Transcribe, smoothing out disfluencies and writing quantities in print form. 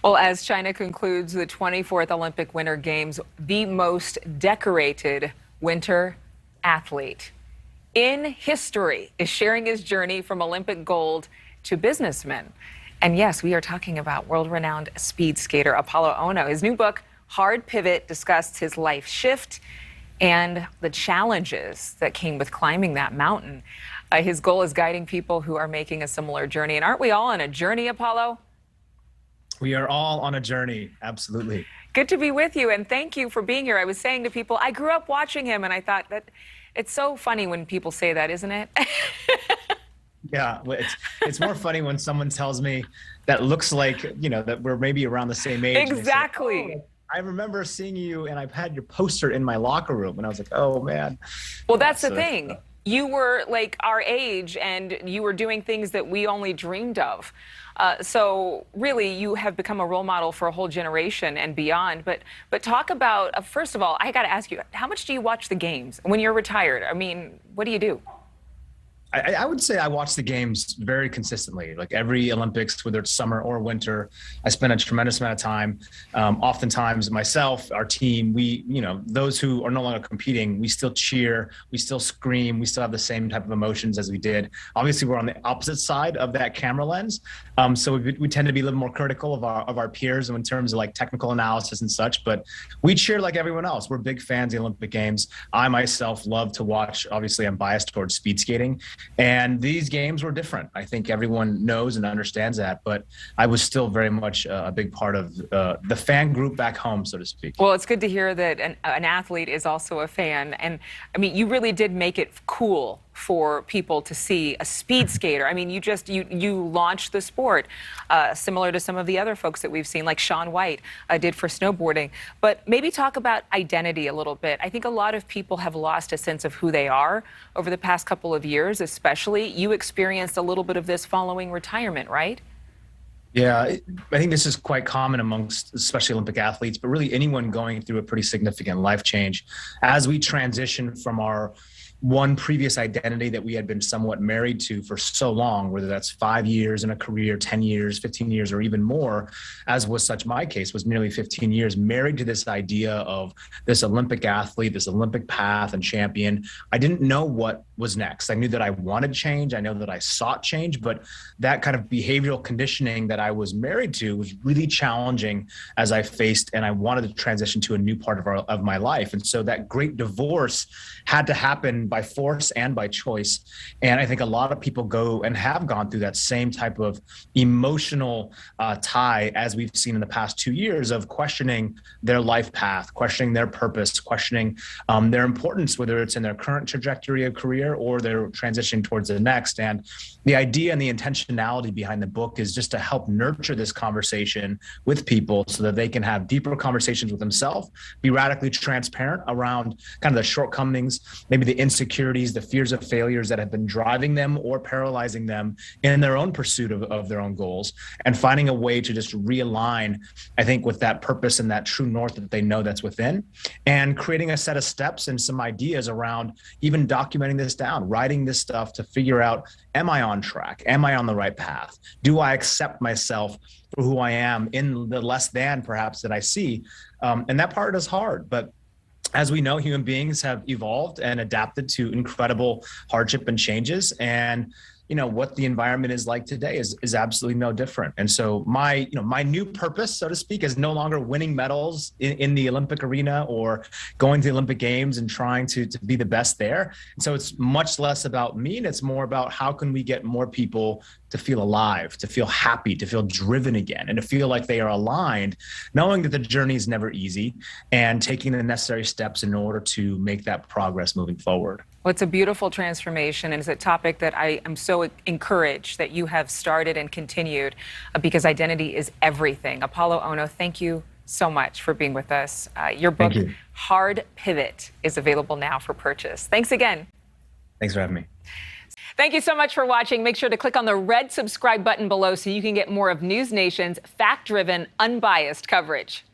Well, as China concludes the 24th Olympic Winter Games, the most decorated winter athlete in history is sharing his journey from Olympic gold to businessman. And yes, we are talking about world-renowned speed skater Apolo Ohno. His new book, Hard Pivot, discussed his life shift and the challenges that came with climbing that mountain. His goal is guiding people who are making a similar journey. And aren't we all on a journey, Apolo? We are all on a journey. Absolutely. Good to be with you, and thank you for being here. I was saying to people, I grew up watching him, and I thought that it's so funny when people say that, isn't it? Yeah, it's more funny when someone tells me that looks like, you know, that we're maybe around the same age. Exactly. Say, oh, I remember seeing you, and I've had your poster in my locker room, and I was like, oh, man. Well, that's the thing. You were like our age, and you were doing things that we only dreamed of. So really, you have become a role model for a whole generation and beyond. But talk about, first of all, I got to ask you, how much do you watch the games when you're retired? I mean, what do you do? I would say I watch the games very consistently, like every Olympics, whether it's summer or winter. I spend a tremendous amount of time. Oftentimes myself, our team, we, you know, those who are no longer competing, we still cheer, we still scream, we still have the same type of emotions as we did. Obviously, we're on the opposite side of that camera lens. So we tend to be a little more critical of our peers in terms of like technical analysis and such, but we cheer like everyone else. We're big fans of the Olympic Games. I myself love to watch, obviously I'm biased towards speed skating. And these games were different. I think everyone knows and understands that, but I was still very much a big part of the fan group back home, so to speak. Well, it's good to hear that an athlete is also a fan. And I mean, you really did make it cool for people to see a speed skater. I mean, you launched the sport, similar to some of the other folks that we've seen, like Shaun White did for snowboarding. But maybe talk about identity a little bit. I think a lot of people have lost a sense of who they are over the past couple of years, especially. You experienced a little bit of this following retirement, right? Yeah, I think this is quite common amongst especially Olympic athletes, but really anyone going through a pretty significant life change. As we transition from our one previous identity that we had been somewhat married to for so long, whether that's 5 years in a career, 10 years, 15 years, or even more, as was such my case, was nearly 15 years married to this idea of this Olympic athlete, this Olympic path and champion. I didn't know what was next. I knew that I wanted change. I know that I sought change, but that kind of behavioral conditioning that I was married to was really challenging as I faced, and I wanted to transition to a new part of my life. And so that great divorce had to happen by force and by choice. And I think a lot of people go and have gone through that same type of emotional tie as we've seen in the past 2 years of questioning their life path, questioning their purpose, questioning their importance, whether it's in their current trajectory of career or they're transitioning towards the next. And the idea and the intentionality behind the book is just to help nurture this conversation with people so that they can have deeper conversations with themselves, be radically transparent around kind of the shortcomings, maybe the insecurities, the fears of failures that have been driving them or paralyzing them in their own pursuit of their own goals, and finding a way to just realign, I think, with that purpose and that true north that they know that's within, and creating a set of steps and some ideas around even documenting this down, writing this stuff to figure out, am I on track? Am I on the right path? Do I accept myself for who I am in the less than perhaps that I see? And that part is hard, but as we know, human beings have evolved and adapted to incredible hardship and changes. And you know, what the environment is like today is absolutely no different. And so my new purpose, so to speak, is no longer winning medals in the Olympic arena or going to the Olympic Games and trying to be the best there. And so it's much less about me, and it's more about how can we get more people to feel alive, to feel happy, to feel driven again, and to feel like they are aligned, knowing that the journey is never easy, and taking the necessary steps in order to make that progress moving forward. Well, it's a beautiful transformation, and it's a topic that I am so encouraged that you have started and continued, because identity is everything. Apolo Ohno, thank you so much for being with us. Your book, Hard Pivot, is available now for purchase. Thanks again. Thanks for having me. Thank you so much for watching. Make sure to click on the red subscribe button below so you can get more of NewsNation's fact-driven, unbiased coverage.